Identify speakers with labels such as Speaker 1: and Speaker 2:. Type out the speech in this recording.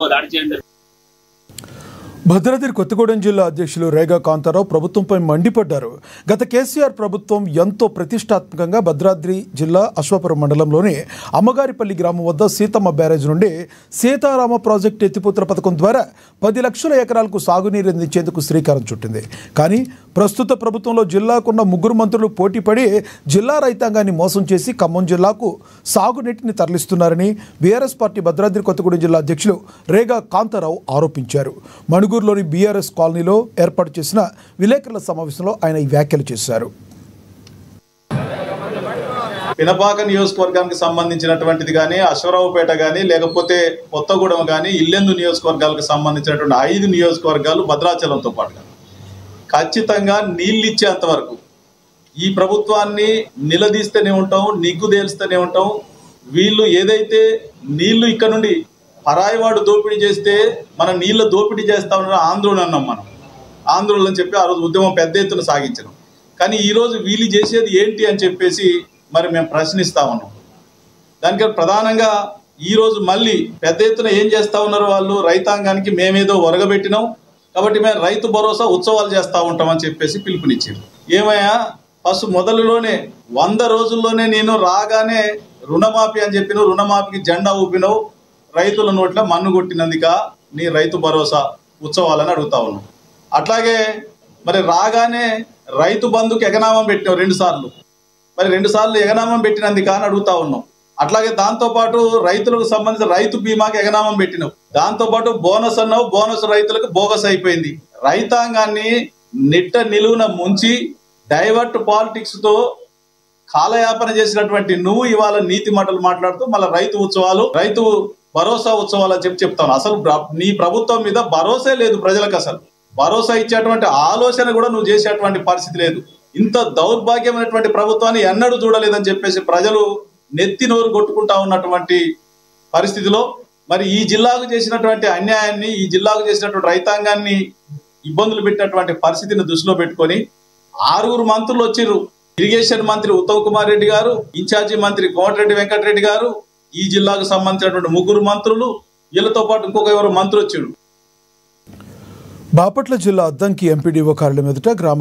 Speaker 1: దాడి చేయండి.
Speaker 2: భద్రాద్రి కొత్తగూడెం జిల్లా అధ్యక్షులు రేగా కాంతారావు ప్రభుత్వంపై మండిపడ్డారు. గత కేసీఆర్ ప్రభుత్వం ఎంతో ప్రతిష్టాత్మకంగా భద్రాద్రి జిల్లా అశ్వాపురం మండలంలోని అమ్మగారిపల్లి గ్రామం వద్ద సీతమ్మ బ్యారేజ్ నుండి సీతారామ ప్రాజెక్టు ఎత్తిపోతల పథకం ద్వారా 10 లక్షల ఎకరాలకు సాగునీరు అందించేందుకు శ్రీకారం చుట్టింది. కానీ ప్రస్తుత ప్రభుత్వంలో జిల్లాకున్న 3 మంత్రులు పోటీపడి జిల్లా రైతాంగాన్ని మోసం చేసి ఖమ్మం జిల్లాకు సాగునీటిని తరలిస్తున్నారని బీఆర్ఎస్ పార్టీ భద్రాద్రి కొత్తగూడెం జిల్లా అధ్యక్షులు రేగా కాంతారావు ఆరోపించారు. మణుగూరులోని బీఆర్ఎస్ కాలనీలో ఏర్పాటు చేసిన విలేకరుల సమావేశంలో ఆయన ఈ వ్యాఖ్యలు చేశారు.
Speaker 3: పినపాక నియోజకవర్గానికి సంబంధించినటువంటిది కానీ, అశ్వరావుపేట కానీ, లేకపోతే కొత్తగూడెం కానీ, ఇల్లెందు నియోజకవర్గాలకు సంబంధించినటువంటి 5 నియోజకవర్గాలు భద్రాచలంతో పాటుగా ఖచ్చితంగా నీళ్ళు ఇచ్చేంత వరకు ఈ ప్రభుత్వాన్ని నిలదీస్తూనే ఉంటాం, నిగ్గుదేల్స్తూనే ఉంటాం. వీళ్ళు ఏదైతే నీళ్లు ఇక్కడ నుండి పరాయివాడు దోపిడీ చేస్తే మన నీళ్ళ దోపిడీ చేస్తా ఉన్న ఆందోళన అన్నాం. మనం ఆందోళన అని చెప్పి ఆ రోజు ఉద్యమం పెద్ద ఎత్తున సాగించాం. కానీ ఈరోజు వీళ్ళు చేసేది ఏంటి అని చెప్పేసి మరి మేము ప్రశ్నిస్తా ఉన్నాం. దానికి ప్రధానంగా ఈరోజు మళ్ళీ పెద్ద ఎత్తున ఏం చేస్తూ ఉన్నారు వాళ్ళు, రైతాంగానికి మేమేదో ఒరగబెట్టినాం కాబట్టి మేము రైతు భరోసా ఉత్సవాలు చేస్తూ ఉంటామని చెప్పేసి పిలుపునిచ్చారు. ఏమయ్యా, ఫస్ట్ మొదలులోనే 100 రోజుల్లోనే నేను రాగానే రుణమాఫీ అని చెప్పినావు, రుణమాఫీకి జెండా ఊపినావు, రైతుల నోట్ల మన్ను కొట్టినందుక నీ రైతు భరోసా ఉత్సవాలని అడుగుతా ఉన్నాం. అట్లాగే మరి రాగానే రైతు బంధుకి ఎగనామం పెట్టినావు 2 సార్లు, మరి 2 సార్లు ఎగనామం పెట్టినందుక అని అడుగుతా ఉన్నాం. అట్లాగే దాంతోపాటు రైతులకు సంబంధించిన రైతు బీమాకి ఎగనామం పెట్టినావు, దాంతోపాటు బోనస్ అన్నావు, బోనస్ రైతులకు బోగస్ అయిపోయింది. రైతాంగాన్ని నిట్ట నిలువున ముంచి డైవర్ట్ పాలిటిక్స్తో కాలయాపన చేసినటువంటి నువ్వు ఇవాళ నీతి మాటలు మాట్లాడుతూ మళ్ళీ రైతు ఉత్సవాలు, రైతు భరోసా ఉత్సవాలు అని చెప్తాను. అసలు నీ ప్రభుత్వం మీద భరోసా లేదు ప్రజలకు, అసలు భరోసా ఇచ్చేటువంటి ఆలోచన కూడా నువ్వు చేసేటువంటి పరిస్థితి లేదు. ఇంత దౌర్భాగ్యమైనటువంటి ప్రభుత్వాన్ని ఎన్నడూ చూడలేదని చెప్పేసి ప్రజలు నెత్తి నోరు కొట్టుకుంటా ఉన్నటువంటి పరిస్థితిలో మరి ఈ జిల్లాకు చేసినటువంటి అన్యాయాన్ని, ఈ జిల్లాకు చేసినటువంటి రైతాంగాన్ని ఇబ్బందులు పెట్టినటువంటి పరిస్థితిని దృష్టిలో పెట్టుకొని 6 మంత్రులు వచ్చిర్రు. ఇరిగేషన్ మంత్రి ఉత్తమ్ కుమార్ రెడ్డి గారు, ఇన్ఛార్జి మంత్రి కోమటిరెడ్డి వెంకటరెడ్డి గారు, ఈ జిల్లాకు సంబంధించినటువంటి 3 మంత్రులు, వీళ్ళతో పాటు ఇంకొక ఎవరు మంత్రి వచ్చాడు.
Speaker 2: బాపట్ల జిల్లా అద్దంకి ఎంపీడీఓ కార్యాలయం ఎదుట గ్రామ